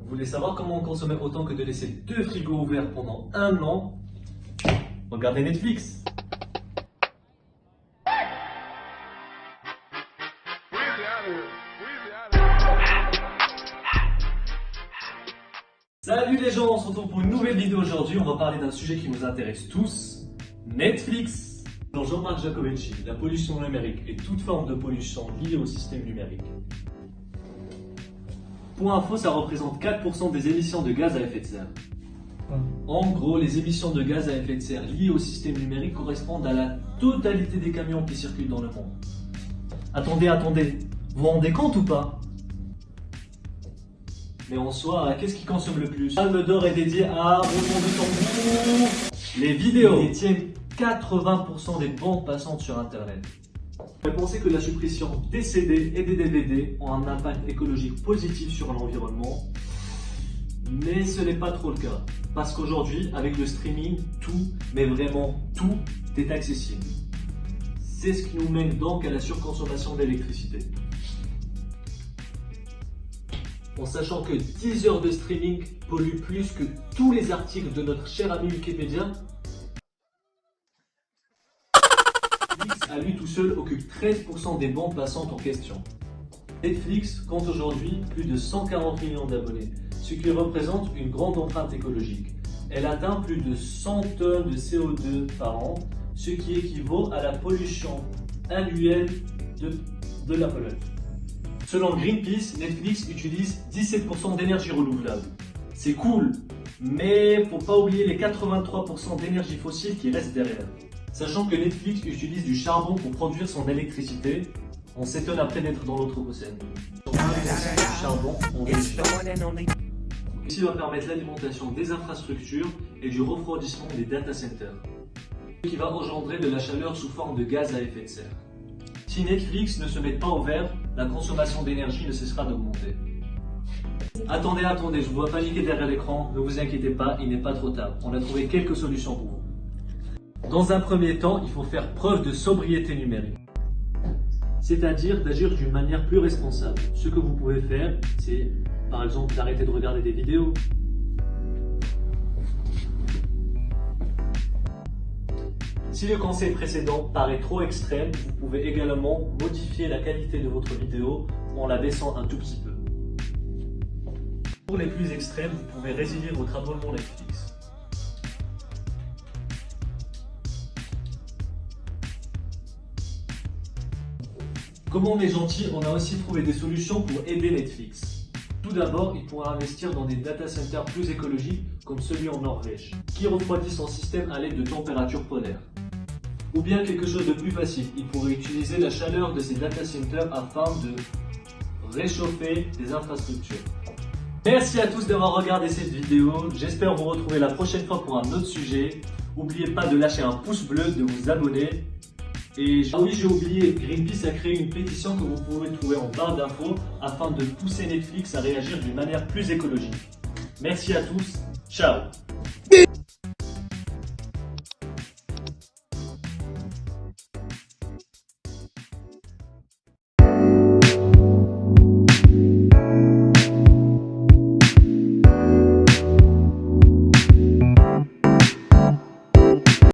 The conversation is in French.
Vous voulez savoir comment consommer autant que de laisser 2 frigos ouverts pendant 1 an? Regardez Netflix. Salut les gens, on se retrouve pour une nouvelle vidéo aujourd'hui. On va parler d'un sujet qui nous intéresse tous, Netflix. Dans Jean-Marc Jacobacci, la pollution numérique et toute forme de pollution liée au système numérique. Pour info, ça représente 4% des émissions de gaz à effet de serre. En gros, les émissions de gaz à effet de serre liées au système numérique correspondent à la totalité des camions qui circulent dans le monde. Attendez, vous vous rendez compte ou pas? Mais en soi, qu'est-ce qui consomme le plus? Palme d'or est dédié à roulement de tambour, les vidéos. Ils détiennent 80% des bandes passantes sur Internet. On pensez que la suppression des CD et des DVD ont un impact écologique positif sur l'environnement, mais ce n'est pas trop le cas. Parce qu'aujourd'hui, avec le streaming, tout, mais vraiment tout, est accessible. C'est ce qui nous mène donc à la surconsommation d'électricité. En sachant que 10 heures de streaming polluent plus que tous les articles de notre cher ami Wikipédia, Netflix à lui tout seul occupe 13% des bandes passantes en question. Netflix compte aujourd'hui plus de 140 millions d'abonnés, ce qui représente une grande empreinte écologique. Elle atteint plus de 100 tonnes de CO2 par an, ce qui équivaut à la pollution annuelle de la Pologne. Selon Greenpeace, Netflix utilise 17% d'énergie renouvelable. C'est cool, mais faut pas oublier les 83% d'énergie fossile qui restent derrière. Sachant que Netflix utilise du charbon pour produire son électricité, on s'étonne après d'être dans l'Anthropocène. Sur 1% du charbon, on réussit. Ceci va permettre l'alimentation des infrastructures et du refroidissement des data centers, ce qui va engendrer de la chaleur sous forme de gaz à effet de serre. Si Netflix ne se met pas au vert, la consommation d'énergie ne cessera d'augmenter. Attendez, je vous vois paniquer derrière l'écran, ne vous inquiétez pas, il n'est pas trop tard. On a trouvé quelques solutions pour vous. Dans un premier temps, il faut faire preuve de sobriété numérique. C'est-à-dire d'agir d'une manière plus responsable. Ce que vous pouvez faire, c'est par exemple d'arrêter de regarder des vidéos. Si le conseil précédent paraît trop extrême, vous pouvez également modifier la qualité de votre vidéo en la baissant un tout petit peu. Pour les plus extrêmes, vous pouvez résilier votre abonnement Netflix. Comme on est gentil, on a aussi trouvé des solutions pour aider Netflix. Tout d'abord, il pourra investir dans des data centers plus écologiques comme celui en Norvège, qui refroidit son système à l'aide de températures polaires. Ou bien quelque chose de plus facile, il pourrait utiliser la chaleur de ces data centers afin de réchauffer des infrastructures. Merci à tous d'avoir regardé cette vidéo, j'espère vous retrouver la prochaine fois pour un autre sujet. N'oubliez pas de lâcher un pouce bleu, de vous abonner. Et ah oui, j'ai oublié, Greenpeace a créé une pétition que vous pouvez trouver en barre d'infos afin de pousser Netflix à réagir d'une manière plus écologique. Merci à tous, ciao!